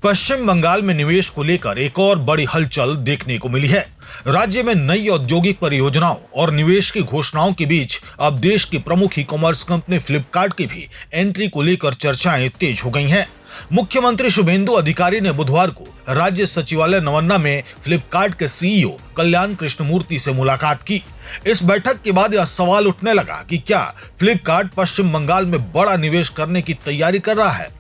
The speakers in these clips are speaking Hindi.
पश्चिम बंगाल में निवेश को लेकर एक और बड़ी हलचल देखने को मिली है। राज्य में नई औद्योगिक परियोजनाओं और निवेश की घोषणाओं के बीच अब देश की प्रमुख ई कॉमर्स कंपनी फ्लिपकार्ट की भी एंट्री को लेकर चर्चाएं तेज हो गई हैं। मुख्यमंत्री शुभेंदु अधिकारी ने बुधवार को राज्य सचिवालय नवन्ना में फ्लिपकार्ट के सीईओ कल्याण कृष्णमूर्ति से मुलाकात की। इस बैठक के बाद यह सवाल उठने लगा कि क्या फ्लिपकार्ट पश्चिम बंगाल में बड़ा निवेश करने की तैयारी कर रहा है।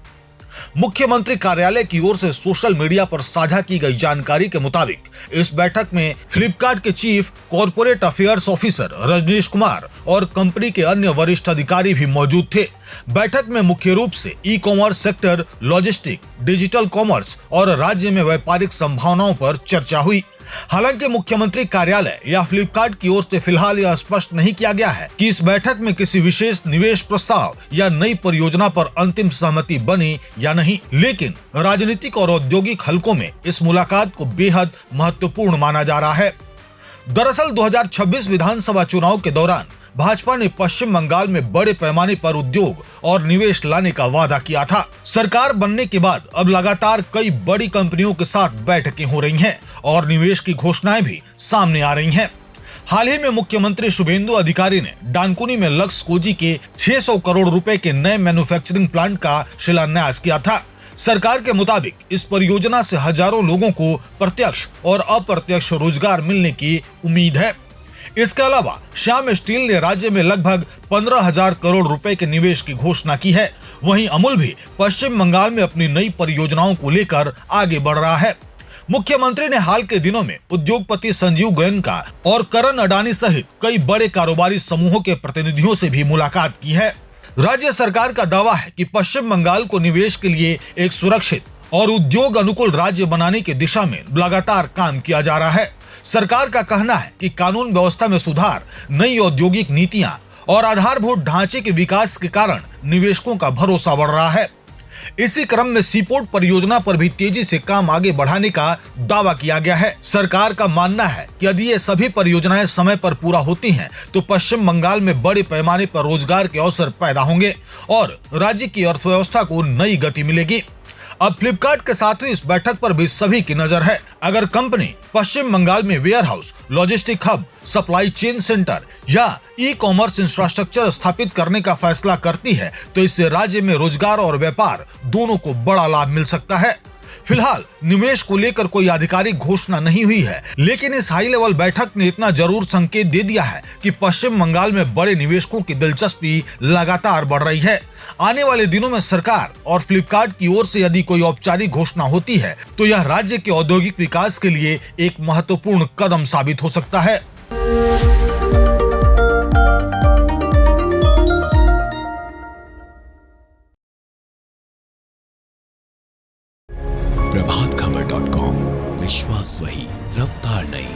मुख्यमंत्री कार्यालय की ओर से सोशल मीडिया पर साझा की गई जानकारी के मुताबिक इस बैठक में फ्लिपकार्ट के chief corporate affairs officer Rajnish Kumar और कंपनी के अन्य वरिष्ठ अधिकारी भी मौजूद थे। बैठक में मुख्य रूप से e commerce sector, logistic, digital commerce और राज्य में व्यापारिक संभावनाओं पर चर्चा हुई। हालांकि मुख्यमंत्री कार्यालय या फ्लिपकार्ट की ओर से फिलहाल यह स्पष्ट नहीं किया गया है कि इस बैठक में किसी विशेष निवेश प्रस्ताव या नई परियोजना पर अंतिम सहमति बनी या नहीं, लेकिन राजनीतिक और औद्योगिक हलकों में इस मुलाकात को बेहद महत्वपूर्ण माना जा रहा है। दरअसल 2026 विधानसभा चुनाव के दौरान भाजपा ने पश्चिम बंगाल में बड़े पैमाने पर उद्योग और निवेश लाने का वादा किया था। सरकार बनने के बाद अब लगातार कई बड़ी कंपनियों के साथ बैठकें हो रही हैं और निवेश की घोषणाएं भी सामने आ रही हैं। हाल ही में मुख्यमंत्री शुभेंदु अधिकारी ने डानकुनी में लक्स कोजी के 600 करोड़ रुपए के नए मैन्युफैक्चरिंग प्लांट का शिलान्यास किया था। सरकार के मुताबिक इस परियोजना से हजारों लोगों को प्रत्यक्ष और अप्रत्यक्ष रोजगार मिलने की उम्मीद है। इसके अलावा श्याम स्टील ने राज्य में लगभग 15,000 करोड़ रुपए के निवेश की घोषणा की है। वहीं अमूल भी पश्चिम बंगाल में अपनी नई परियोजनाओं को लेकर आगे बढ़ रहा है। मुख्यमंत्री ने हाल के दिनों में उद्योगपति संजीव गोयनका और करण अडानी सहित कई बड़े कारोबारी समूहों के प्रतिनिधियों से भी मुलाकात की है। राज्य सरकार का दावा है कि पश्चिम बंगाल को निवेश के लिए एक सुरक्षित और उद्योग अनुकूल राज्य बनाने की दिशा में लगातार काम किया जा रहा है। सरकार का कहना है कि कानून व्यवस्था में सुधार, नई औद्योगिक नीतियां और आधारभूत ढांचे के विकास के कारण निवेशकों का भरोसा बढ़ रहा है। इसी क्रम में सीपोर्ट परियोजना पर भी तेजी से काम आगे बढ़ाने का दावा किया गया है। सरकार का मानना है कि यदि ये सभी परियोजनाएं समय पर पूरा होती हैं, तो पश्चिम बंगाल में बड़े पैमाने पर रोजगार के अवसर पैदा होंगे और राज्य की अर्थव्यवस्था को नई गति मिलेगी। अब फ्लिपकार्ट के साथ ही इस बैठक पर भी सभी की नजर है। अगर कंपनी पश्चिम बंगाल में warehouse, logistic hub, supply chain centre या ई कॉमर्स इंफ्रास्ट्रक्चर स्थापित करने का फैसला करती है, तो इससे राज्य में रोजगार और व्यापार दोनों को बड़ा लाभ मिल सकता है। फिलहाल निवेश को लेकर कोई आधिकारिक घोषणा नहीं हुई है, लेकिन इस हाई लेवल बैठक ने इतना जरूर संकेत दे दिया है कि पश्चिम बंगाल में बड़े निवेशकों की दिलचस्पी लगातार बढ़ रही है। आने वाले दिनों में सरकार और फ्लिपकार्ट की ओर से यदि कोई औपचारिक घोषणा होती है, तो यह राज्य के औद्योगिक विकास के लिए एक महत्वपूर्ण कदम साबित हो सकता है। प्रभातखबर.com, विश्वास वही, रफ्तार नहीं।